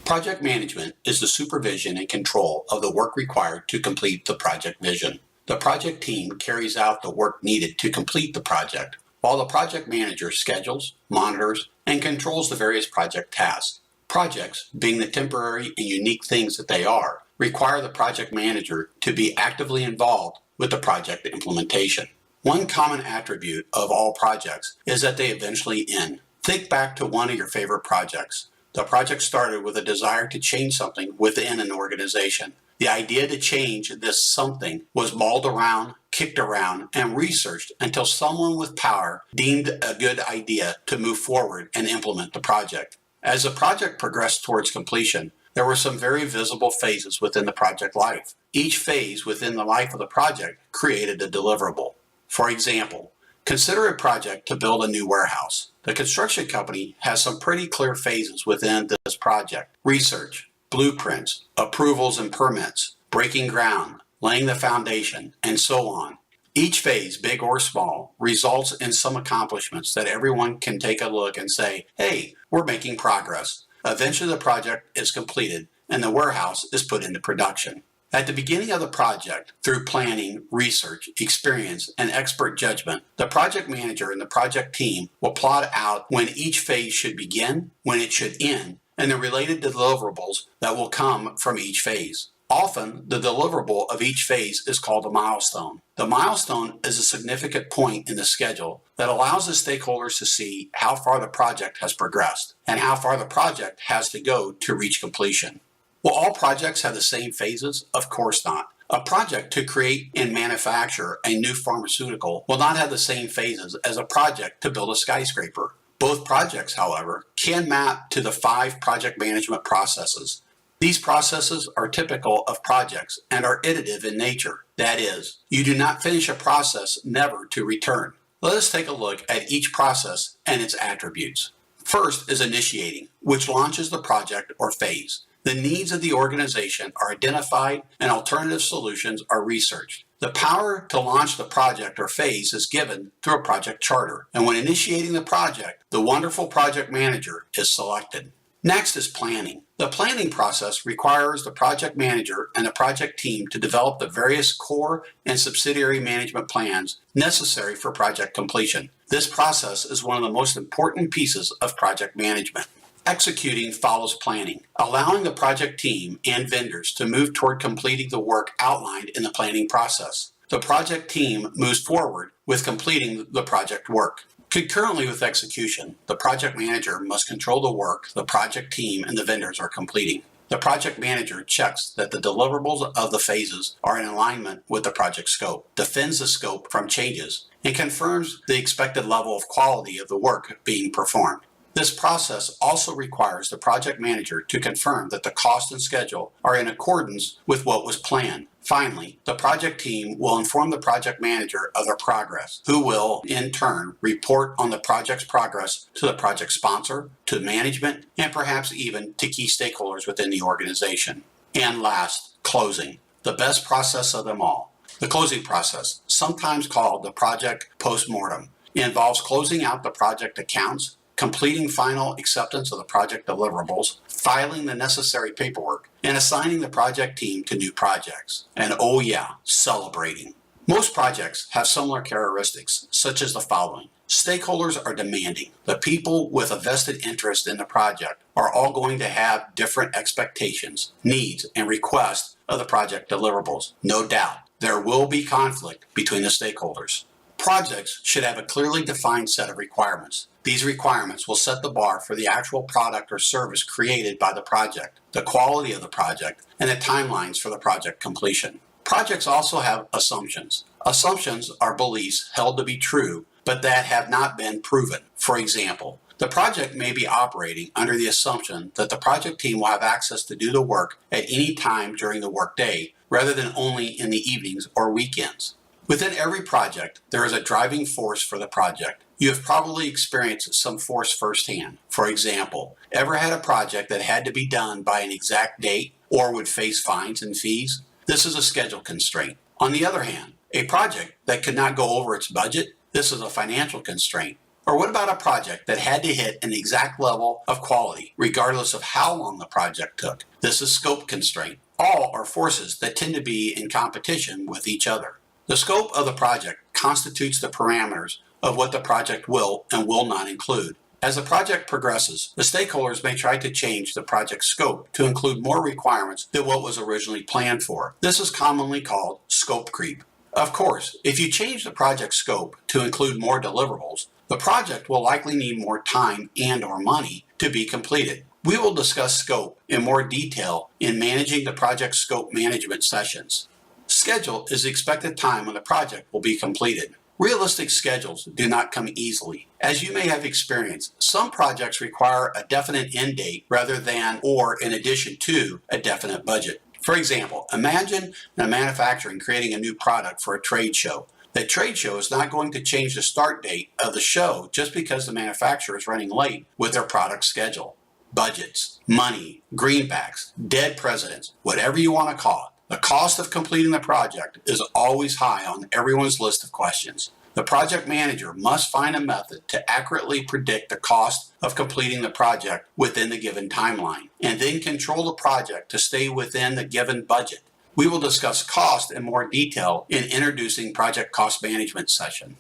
Project management is the supervision and control of the work required to complete the project vision. The project team carries out the work needed to complete the project, while the project manager schedules, monitors, and controls the various project tasks. Projects, being the temporary and unique things that they are, require the project manager to be actively involved with the project implementation. One common attribute of all projects is that they eventually end. Think back to one of your favorite projects. The project started with a desire to change something within an organization. The idea to change this something was mulled around, kicked around, and researched until someone with power deemed a good idea to move forward and implement the project. As the project progressed towards completion, there were some very visible phases within the project life. Each phase within the life of the project created a deliverable. For example, consider a project to build a new warehouse. The construction company has some pretty clear phases within this project: research, blueprints, approvals and permits, breaking ground, laying the foundation, and so on. Each phase, big or small, results in some accomplishments that everyone can take a look and say, hey, we're making progress. Eventually the project is completed and the warehouse is put into production. At the beginning of the project, through planning, research, experience, and expert judgment, the project manager and the project team will plot out when each phase should begin, when it should end, and the related deliverables that will come from each phase. Often, the deliverable of each phase is called a milestone. The milestone is a significant point in the schedule that allows the stakeholders to see how far the project has progressed and how far the project has to go to reach completion. Will all projects have the same phases? Of course not. A project to create and manufacture a new pharmaceutical will not have the same phases as a project to build a skyscraper. Both projects, however, can map to the 5 project management processes. These processes are typical of projects and are iterative in nature. That is, you do not finish a process never to return. Let us take a look at each process and its attributes. First is initiating, which launches the project or phase. The needs of the organization are identified and alternative solutions are researched. The power to launch the project or phase is given through a project charter, and when initiating the project, the wonderful project manager is selected. Next is planning. The planning process requires the project manager and the project team to develop the various core and subsidiary management plans necessary for project completion. This process is one of the most important pieces of project management. Executing follows planning, allowing the project team and vendors to move toward completing the work outlined in the planning process. The project team moves forward with completing the project work. Concurrently with execution, the project manager must control the work the project team and the vendors are completing. The project manager checks that the deliverables of the phases are in alignment with the project scope, defends the scope from changes, and confirms the expected level of quality of the work being performed. This process also requires the project manager to confirm that the cost and schedule are in accordance with what was planned. Finally, the project team will inform the project manager of their progress, who will, in turn, report on the project's progress to the project sponsor, to management, and perhaps even to key stakeholders within the organization. And last, closing, the best process of them all. The closing process, sometimes called the project postmortem, involves closing out the project accounts, completing final acceptance of the project deliverables, filing the necessary paperwork, and assigning the project team to new projects. And oh yeah, celebrating. Most projects have similar characteristics, such as the following. Stakeholders are demanding. The people with a vested interest in the project are all going to have different expectations, needs, and requests of the project deliverables. No doubt, there will be conflict between the stakeholders. Projects should have a clearly defined set of requirements. These requirements will set the bar for the actual product or service created by the project, the quality of the project, and the timelines for the project completion. Projects also have assumptions. Assumptions are beliefs held to be true, but that have not been proven. For example, the project may be operating under the assumption that the project team will have access to do the work at any time during the workday, rather than only in the evenings or weekends. Within every project, there is a driving force for the project. You have probably experienced some force firsthand. For example, ever had a project that had to be done by an exact date or would face fines and fees? This is a schedule constraint. On the other hand, a project that could not go over its budget, this is a financial constraint. Or what about a project that had to hit an exact level of quality, regardless of how long the project took? This is scope constraint. All are forces that tend to be in competition with each other. The scope of the project constitutes the parameters of what the project will and will not include. As the project progresses, the stakeholders may try to change the project scope to include more requirements than what was originally planned for. This is commonly called scope creep. Of course, if you change the project scope to include more deliverables, the project will likely need more time and/or money to be completed. We will discuss scope in more detail in managing the project scope management sessions. Schedule is the expected time when the project will be completed. Realistic schedules do not come easily. As you may have experienced, some projects require a definite end date rather than or in addition to a definite budget. For example, imagine a manufacturing creating a new product for a trade show. The trade show is not going to change the start date of the show just because the manufacturer is running late with their product schedule. Budgets, money, greenbacks, dead presidents, whatever you want to call it. The cost of completing the project is always high on everyone's list of questions. The project manager must find a method to accurately predict the cost of completing the project within the given timeline, and then control the project to stay within the given budget. We will discuss cost in more detail in introducing project cost management session.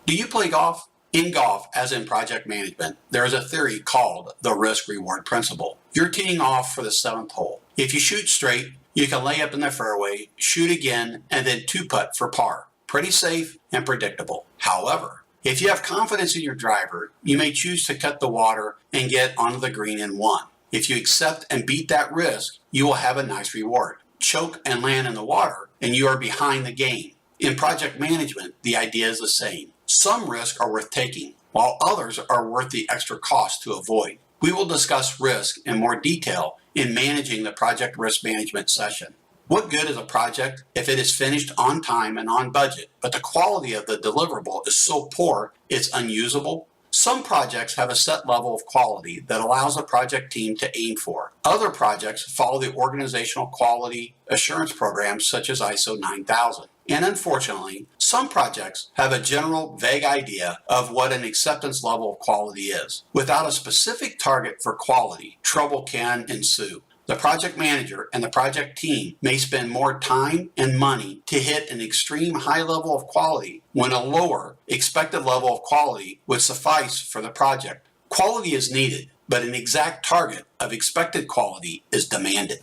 Do you play golf? In golf, as in project management, there is a theory called the risk-reward principle. You're teeing off for the 7th hole. If you shoot straight, you can lay up in the fairway, shoot again, and then two-putt for par. Pretty safe and predictable. However, if you have confidence in your driver, you may choose to cut the water and get onto the green in one. If you accept and beat that risk, you will have a nice reward. Choke and land in the water, and you are behind the game. In project management, the idea is the same. Some risks are worth taking, while others are worth the extra cost to avoid. We will discuss risk in more detail in managing the project risk management session. What good is a project if it is finished on time and on budget, but the quality of the deliverable is so poor it's unusable? Some projects have a set level of quality that allows a project team to aim for. Other projects follow the organizational quality assurance programs such as ISO 9000. And unfortunately, some projects have a general vague idea of what an acceptance level of quality is. Without a specific target for quality, trouble can ensue. The project manager and the project team may spend more time and money to hit an extreme high level of quality when a lower expected level of quality would suffice for the project. Quality is needed, but an exact target of expected quality is demanded.